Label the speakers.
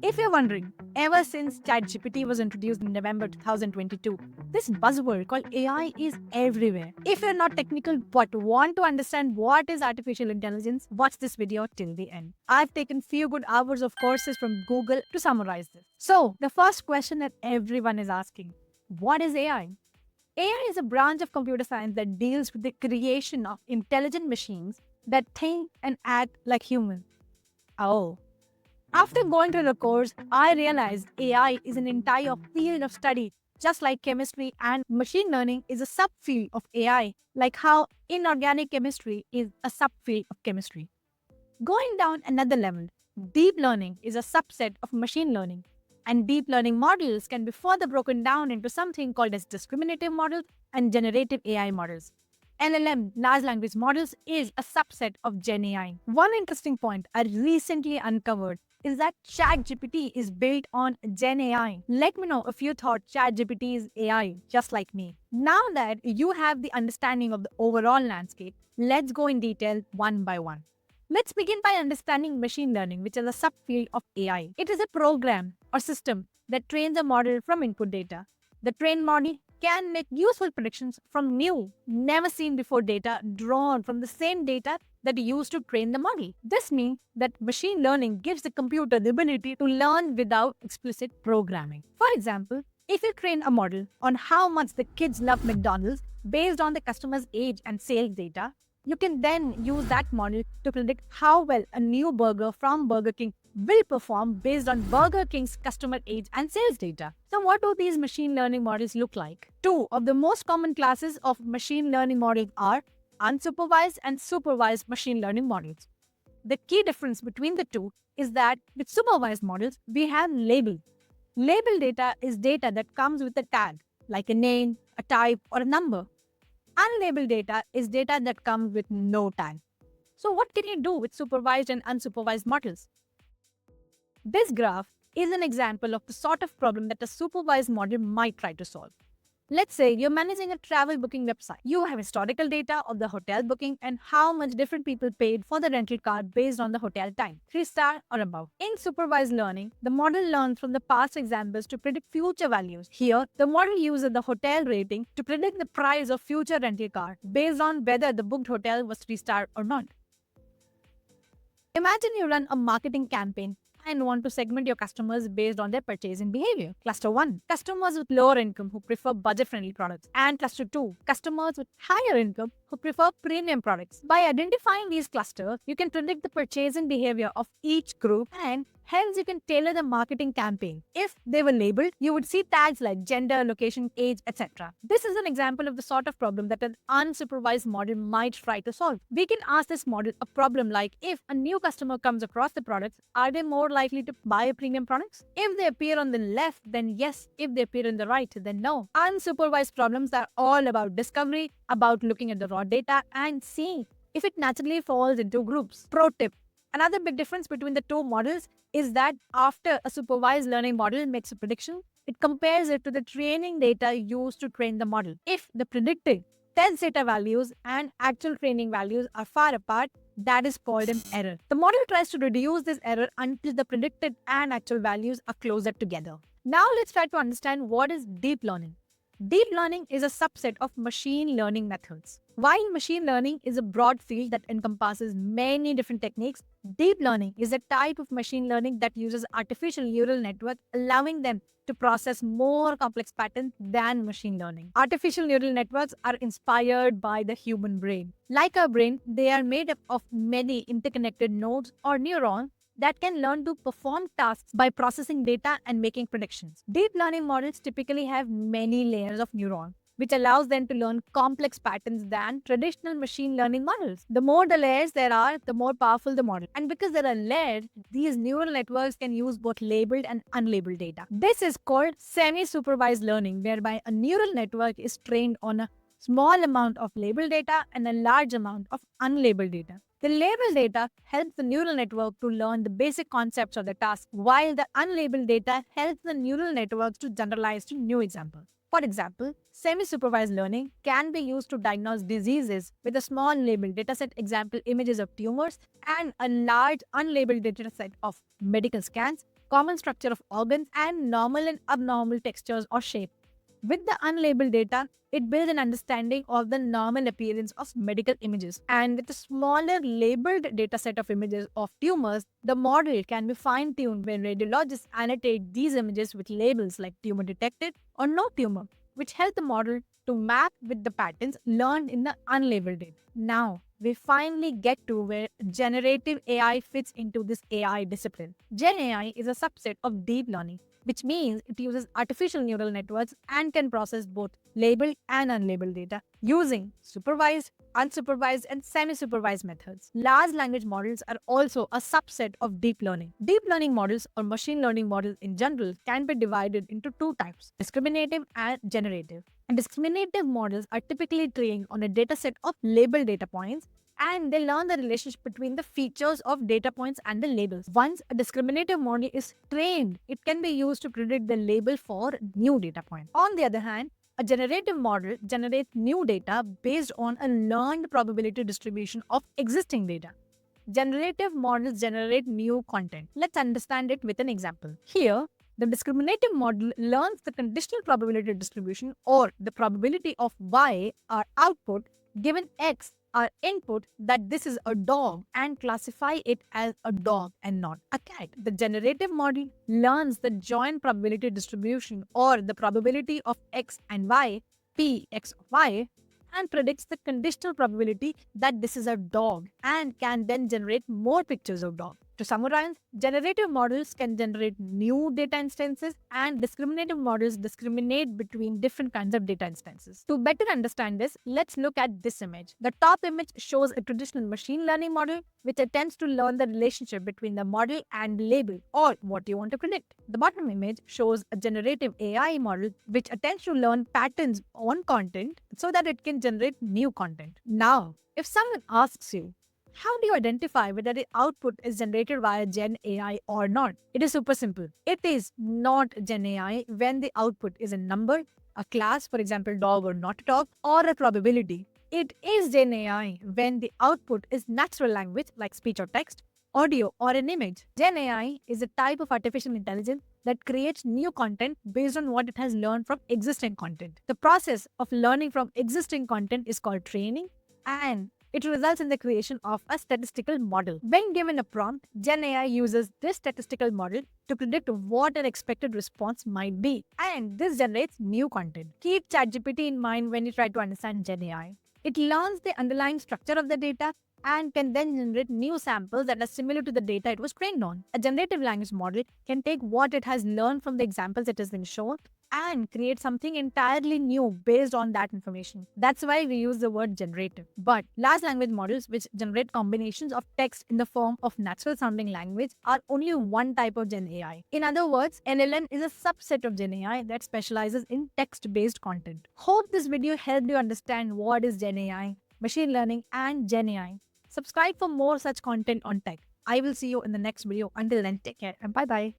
Speaker 1: If you're wondering, ever since ChatGPT was introduced in November 2022, this buzzword called AI is everywhere. If you're not technical but want to understand what is artificial intelligence, watch this video till the end. I've taken few good hours of courses from Google to summarize this. So, the first question that everyone is asking, what is AI? AI is a branch of computer science that deals with the creation of intelligent machines that think and act like humans. Oh, after going through the course, I realized AI is an entire field of study, just like chemistry and machine learning is a subfield of AI, like how inorganic chemistry is a subfield of chemistry. Going down another level, deep learning is a subset of machine learning, and deep learning models can be further broken down into something called as discriminative models and generative AI models. LLM, large language models, is a subset of Gen AI. One interesting point I recently uncovered is that ChatGPT is built on Gen AI. Let me know if you thought ChatGPT is AI, just like me. Now that you have the understanding of the overall landscape, let's go in detail one by one. Let's begin by understanding machine learning, which is a subfield of AI. It is a program or system that trains a model from input data. The trained model can make useful predictions from new, never seen before data drawn from the same data that used to train the model. This means that machine learning gives the computer the ability to learn without explicit programming. For example, if you train a model on how much the kids love McDonald's based on the customer's age and sales data, you can then use that model to predict how well a new burger from Burger King will perform based on Burger King's customer age and sales data. So what do these machine learning models look like? Two of the most common classes of machine learning models are unsupervised and supervised machine learning models. The key difference between the two is that with supervised models, we have label. Label data is data that comes with a tag, like a name, a type, or a number. Unlabeled data is data that comes with no tag. So what can you do with supervised and unsupervised models? This graph is an example of the sort of problem that a supervised model might try to solve. Let's say you're managing a travel booking website. You have historical data of the hotel booking and how much different people paid for the rental car based on the hotel time, 3-star or above. In supervised learning, the model learns from the past examples to predict future values. Here, the model uses the hotel rating to predict the price of future rental car based on whether the booked hotel was 3-star or not. Imagine you run a marketing campaign and want to segment your customers based on their purchasing behavior. Cluster 1, customers with lower income who prefer budget-friendly products. And cluster 2, customers with higher income who prefer premium products. By identifying these clusters, you can predict the purchasing behavior of each group and hence you can tailor the marketing campaign. If they were labeled, you would see tags like gender, location, age, etc. This is an example of the sort of problem that an unsupervised model might try to solve. We can ask this model a problem like, if a new customer comes across the products, are they more likely to buy premium products? If they appear on the left, then yes. If they appear on the right, then no. Unsupervised problems are all about discovery, about looking at the raw data and seeing if it naturally falls into groups. Pro tip. Another big difference between the two models is that after a supervised learning model makes a prediction, it compares it to the training data used to train the model. If the predicted test data values and actual training values are far apart, that is called an error. The model tries to reduce this error until the predicted and actual values are closer together. Now let's try to understand what is deep learning. Deep learning is a subset of machine learning methods. While machine learning is a broad field that encompasses many different techniques, deep learning is a type of machine learning that uses artificial neural networks, allowing them to process more complex patterns than machine learning. Artificial neural networks are inspired by the human brain. Like our brain, they are made up of many interconnected nodes or neurons that can learn to perform tasks by processing data and making predictions. Deep learning models typically have many layers of neurons, which allows them to learn complex patterns than traditional machine learning models. The more the layers there are, the more powerful the model. And because there are layered, these neural networks can use both labeled and unlabeled data. This is called semi-supervised learning, whereby a neural network is trained on a small amount of labeled data and a large amount of unlabeled data. The labeled data helps the neural network to learn the basic concepts of the task, while the unlabeled data helps the neural networks to generalize to new examples. For example, semi-supervised learning can be used to diagnose diseases with a small labeled dataset, example images of tumors, and a large unlabeled dataset of medical scans, common structure of organs, and normal and abnormal textures or shape. With the unlabeled data, it builds an understanding of the normal appearance of medical images. And with a smaller labeled data set of images of tumors, the model can be fine tuned when radiologists annotate these images with labels like tumor detected or no tumor, which help the model to map with the patterns learned in the unlabeled data. Now, we finally get to where generative AI fits into this AI discipline. Gen AI is a subset of deep learning, which means it uses artificial neural networks and can process both labeled and unlabeled data using supervised, unsupervised, and semi-supervised methods. Large language models are also a subset of deep learning. Deep learning models or machine learning models in general can be divided into two types, discriminative and generative. And discriminative models are typically trained on a dataset of labeled data points, and they learn the relationship between the features of data points and the labels. Once a discriminative model is trained, it can be used to predict the label for new data point. On the other hand, a generative model generates new data based on a learned probability distribution of existing data. Generative models generate new content. Let's understand it with an example. Here, the discriminative model learns the conditional probability distribution or the probability of y, our output, given x, our input, that this is a dog and classify it as a dog and not a cat. The generative model learns the joint probability distribution or the probability of x and y, p x of y, and predicts the conditional probability that this is a dog and can then generate more pictures of dog. To summarize, generative models can generate new data instances and discriminative models discriminate between different kinds of data instances. To better understand this, let's look at this image. The top image shows a traditional machine learning model which attempts to learn the relationship between the model and label or what you want to predict. The bottom image shows a generative AI model which attempts to learn patterns on content so that it can generate new content. Now, if someone asks you, how do you identify whether the output is generated via Gen AI or not? It is super simple. It is not Gen AI when the output is a number, a class, for example, dog or not dog, or a probability. It is Gen AI when the output is natural language like speech or text, audio, or an image. Gen AI is a type of artificial intelligence that creates new content based on what it has learned from existing content. The process of learning from existing content is called training, and it results in the creation of a statistical model. When given a prompt, Gen AI uses this statistical model to predict what an expected response might be, and this generates new content. Keep ChatGPT in mind when you try to understand Gen AI. It learns the underlying structure of the data and can then generate new samples that are similar to the data it was trained on. A generative language model can take what it has learned from the examples it has been shown and create something entirely new based on that information. That's why we use the word generative. But large language models, which generate combinations of text in the form of natural sounding language, are only one type of Gen AI. In other words, NLN is a subset of Gen AI that specializes in text-based content. Hope this video helped you understand what is Gen AI, machine learning, and Gen AI. Subscribe for more such content on tech. I will see you in the next video. Until then, take care and bye-bye.